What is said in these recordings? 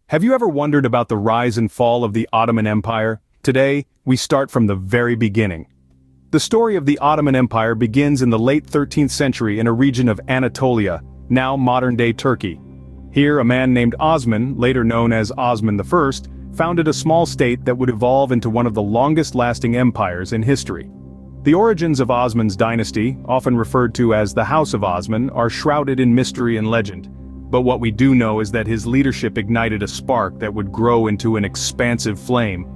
Have you ever wondered about the rise and fall of the Ottoman Empire? Today, we start from the very beginning. The story of the Ottoman Empire begins in the late 13th century in a region of Anatolia, now modern-day Turkey. Here, a man named Osman, later known as Osman I, founded a small state that would evolve into one of the longest-lasting empires in history. The origins of Osman's dynasty, often referred to as the House of Osman, are shrouded in mystery and legend. But what we do know is that his leadership ignited a spark that would grow into an expansive flame.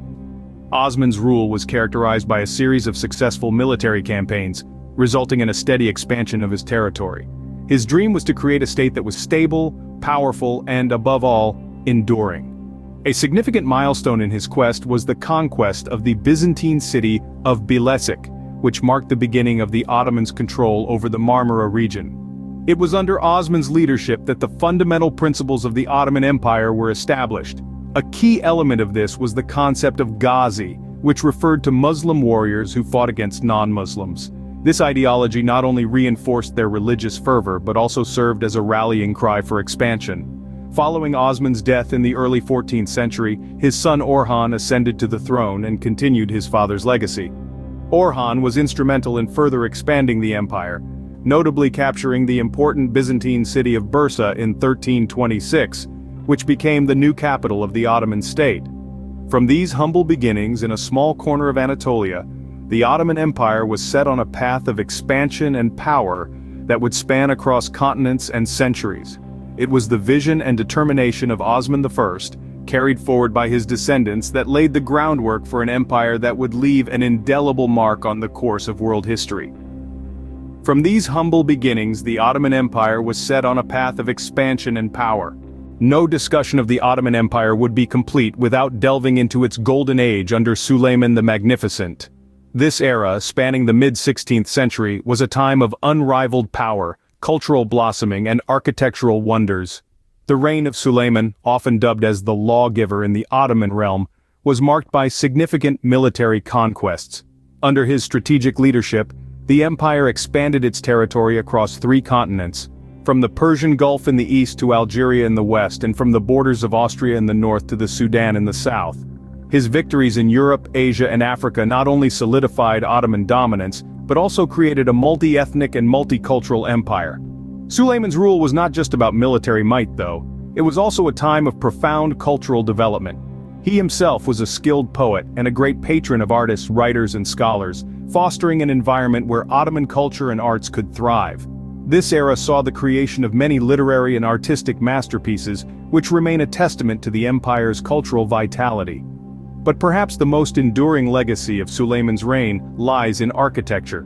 Osman's rule was characterized by a series of successful military campaigns, resulting in a steady expansion of his territory. His dream was to create a state that was stable, powerful, and, above all, enduring. A significant milestone in his quest was the conquest of the Byzantine city of Bilecik, which marked the beginning of the Ottomans' control over the Marmara region. It was under Osman's leadership that the fundamental principles of the Ottoman Empire were established. A key element of this was the concept of Ghazi, which referred to Muslim warriors who fought against non-Muslims. This ideology not only reinforced their religious fervor but also served as a rallying cry for expansion. Following Osman's death in the early 14th century, his son Orhan ascended to the throne and continued his father's legacy. Orhan was instrumental in further expanding the empire, notably capturing the important Byzantine city of Bursa in 1326, which became the new capital of the Ottoman state. From these humble beginnings in a small corner of Anatolia, the Ottoman Empire was set on a path of expansion and power that would span across continents and centuries. It was the vision and determination of Osman I, carried forward by his descendants, that laid the groundwork for an empire that would leave an indelible mark on the course of world history. From these humble beginnings, the Ottoman Empire was set on a path of expansion and power. No discussion of the Ottoman Empire would be complete without delving into its golden age under Suleiman the Magnificent. This era, spanning the mid-16th century, was a time of unrivaled power, cultural blossoming, and architectural wonders. The reign of Suleiman, often dubbed as the lawgiver in the Ottoman realm, was marked by significant military conquests. Under his strategic leadership, the empire expanded its territory across 3 continents, from the Persian Gulf in the east to Algeria in the west, and from the borders of Austria in the north to the Sudan in the south. His victories in Europe, Asia, and Africa not only solidified Ottoman dominance, but also created a multi-ethnic and multicultural empire. Suleiman's rule was not just about military might, though. It was also a time of profound cultural development. He himself was a skilled poet and a great patron of artists, writers, and scholars, fostering an environment where Ottoman culture and arts could thrive. This era saw the creation of many literary and artistic masterpieces, which remain a testament to the empire's cultural vitality. But perhaps the most enduring legacy of Suleiman's reign lies in architecture.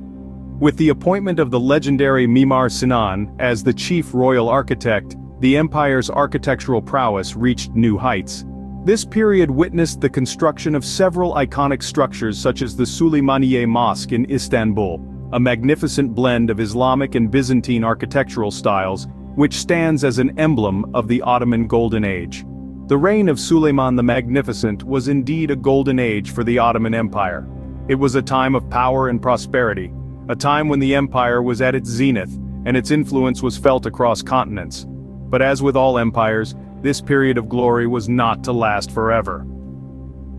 With the appointment of the legendary Mimar Sinan as the chief royal architect, the empire's architectural prowess reached new heights. This period witnessed the construction of several iconic structures such as the Süleymaniye Mosque in Istanbul, a magnificent blend of Islamic and Byzantine architectural styles, which stands as an emblem of the Ottoman Golden Age. The reign of Suleiman the Magnificent was indeed a golden age for the Ottoman Empire. It was a time of power and prosperity, a time when the empire was at its zenith, and its influence was felt across continents. But as with all empires, this period of glory was not to last forever.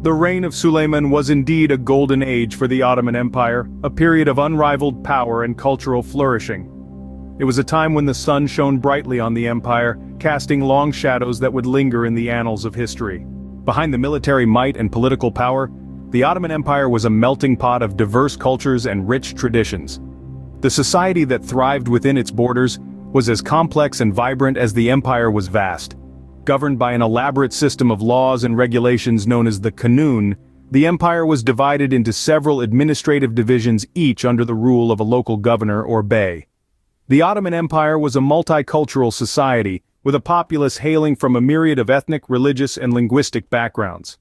The reign of Suleiman was indeed a golden age for the Ottoman Empire, a period of unrivaled power and cultural flourishing. It was a time when the sun shone brightly on the empire, casting long shadows that would linger in the annals of history. Behind the military might and political power, the Ottoman Empire was a melting pot of diverse cultures and rich traditions. The society that thrived within its borders was as complex and vibrant as the empire was vast. Governed by an elaborate system of laws and regulations known as the Kanun, the empire was divided into several administrative divisions, each under the rule of a local governor or bey. The Ottoman Empire was a multicultural society, with a populace hailing from a myriad of ethnic, religious, and linguistic backgrounds.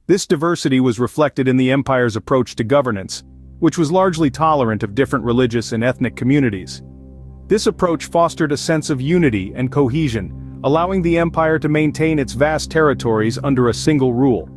This diversity was reflected in the empire's approach to governance, which was largely tolerant of different religious and ethnic communities. This approach fostered a sense of unity and cohesion, allowing the empire to maintain its vast territories under a single rule.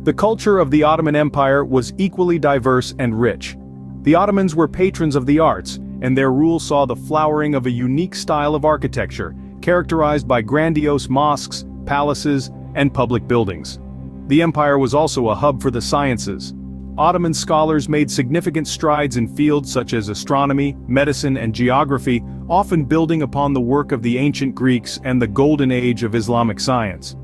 The culture of the Ottoman Empire was equally diverse and rich. The Ottomans were patrons of the arts, and their rule saw the flowering of a unique style of architecture, characterized by grandiose mosques, palaces, and public buildings. The empire was also a hub for the sciences. Ottoman scholars made significant strides in fields such as astronomy, medicine, and geography, often building upon the work of the ancient Greeks and the golden age of Islamic science.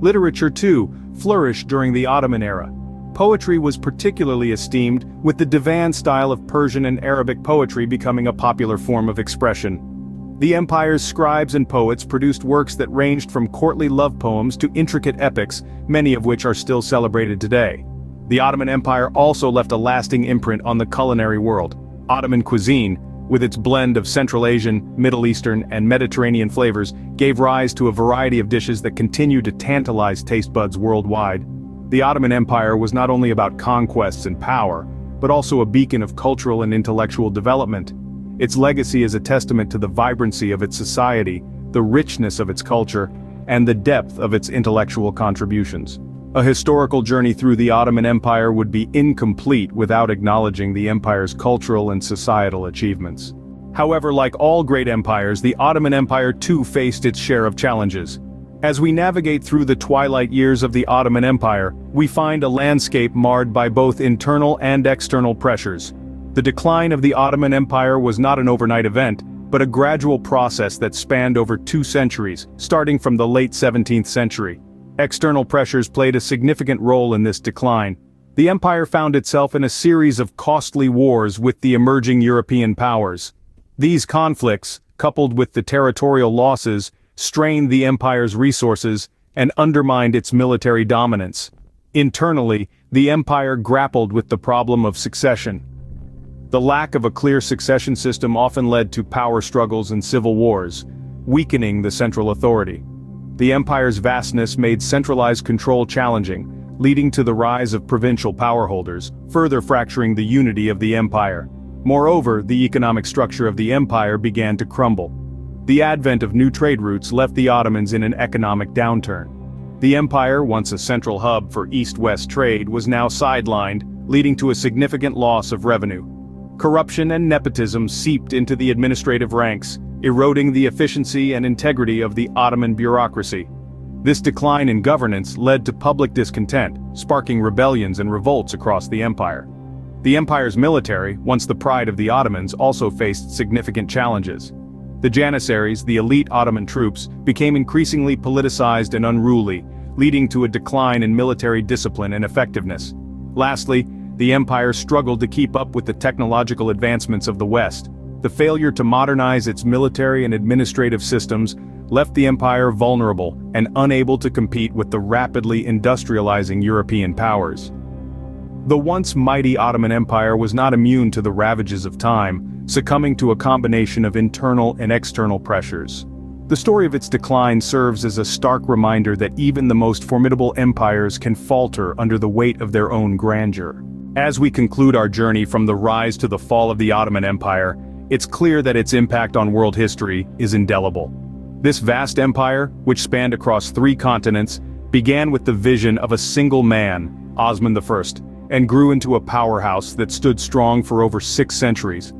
Literature, too, flourished during the Ottoman era. Poetry was particularly esteemed, with the divan style of Persian and Arabic poetry becoming a popular form of expression. The empire's scribes and poets produced works that ranged from courtly love poems to intricate epics, many of which are still celebrated today. The Ottoman Empire also left a lasting imprint on the culinary world. Ottoman cuisine, with its blend of Central Asian, Middle Eastern, and Mediterranean flavors, gave rise to a variety of dishes that continue to tantalize taste buds worldwide. The Ottoman Empire was not only about conquests and power, but also a beacon of cultural and intellectual development. Its legacy is a testament to the vibrancy of its society, the richness of its culture, and the depth of its intellectual contributions. A historical journey through the Ottoman Empire would be incomplete without acknowledging the empire's cultural and societal achievements. However, like all great empires, the Ottoman Empire too faced its share of challenges. As we navigate through the twilight years of the Ottoman Empire, we find a landscape marred by both internal and external pressures. The decline of the Ottoman Empire was not an overnight event, but a gradual process that spanned over 2 centuries, starting from the late 17th century. External pressures played a significant role in this decline. The empire found itself in a series of costly wars with the emerging European powers. These conflicts, coupled with the territorial losses, strained the empire's resources and undermined its military dominance. Internally, the empire grappled with the problem of succession. The lack of a clear succession system often led to power struggles and civil wars, weakening the central authority. The empire's vastness made centralized control challenging, leading to the rise of provincial powerholders, further fracturing the unity of the empire. Moreover, the economic structure of the empire began to crumble. The advent of new trade routes left the Ottomans in an economic downturn. The empire, once a central hub for east-west trade, was now sidelined, leading to a significant loss of revenue. Corruption and nepotism seeped into the administrative ranks, eroding the efficiency and integrity of the Ottoman bureaucracy. This decline in governance led to public discontent, sparking rebellions and revolts across the empire. The empire's military, once the pride of the Ottomans, also faced significant challenges. The Janissaries, the elite Ottoman troops, became increasingly politicized and unruly, leading to a decline in military discipline and effectiveness. Lastly, the empire struggled to keep up with the technological advancements of the West. The failure to modernize its military and administrative systems left the empire vulnerable and unable to compete with the rapidly industrializing European powers. The once mighty Ottoman Empire was not immune to the ravages of time, succumbing to a combination of internal and external pressures. The story of its decline serves as a stark reminder that even the most formidable empires can falter under the weight of their own grandeur. As we conclude our journey from the rise to the fall of the Ottoman Empire, it's clear that its impact on world history is indelible. This vast empire, which spanned across 3 continents, began with the vision of a single man, Osman I, and grew into a powerhouse that stood strong for over 6 centuries.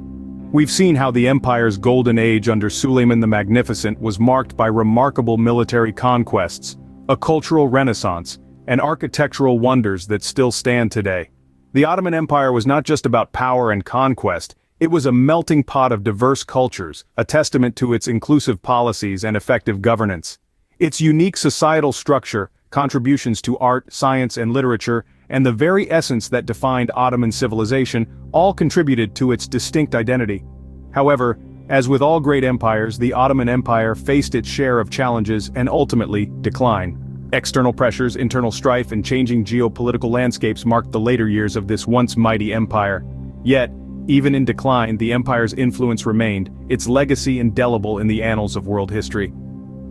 We've seen how the empire's golden age under Suleiman the Magnificent was marked by remarkable military conquests, a cultural renaissance, and architectural wonders that still stand today. The Ottoman Empire was not just about power and conquest, it was a melting pot of diverse cultures, a testament to its inclusive policies and effective governance. Its unique societal structure, contributions to art, science, and literature, and the very essence that defined Ottoman civilization all contributed to its distinct identity. However, as with all great empires, the Ottoman Empire faced its share of challenges and ultimately decline. External pressures, internal strife, and changing geopolitical landscapes marked the later years of this once mighty empire. Yet, even in decline, the empire's influence remained, its legacy indelible in the annals of world history.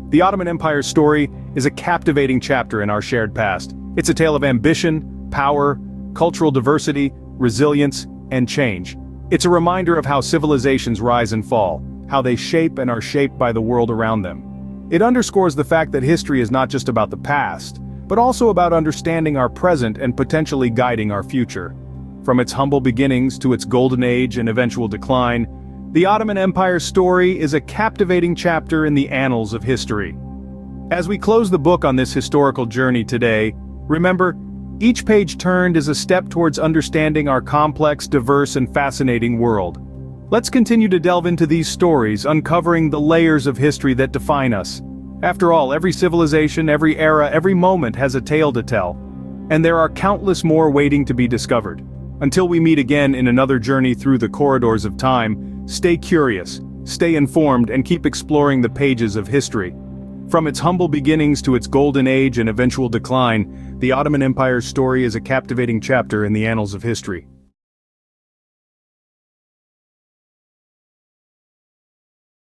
The Ottoman Empire's story is a captivating chapter in our shared past. It's a tale of ambition, power, cultural diversity, resilience, and change. It's a reminder of how civilizations rise and fall, how they shape and are shaped by the world around them. It underscores the fact that history is not just about the past, but also about understanding our present and potentially guiding our future. From its humble beginnings to its golden age and eventual decline, the Ottoman Empire's story is a captivating chapter in the annals of history. As we close the book on this historical journey today, remember, each page turned is a step towards understanding our complex, diverse, and fascinating world. Let's continue to delve into these stories, uncovering the layers of history that define us. After all, every civilization, every era, every moment has a tale to tell. And there are countless more waiting to be discovered. Until we meet again in another journey through the corridors of time, stay curious, stay informed, and keep exploring the pages of history. From its humble beginnings to its golden age and eventual decline, the Ottoman Empire's story is a captivating chapter in the annals of history.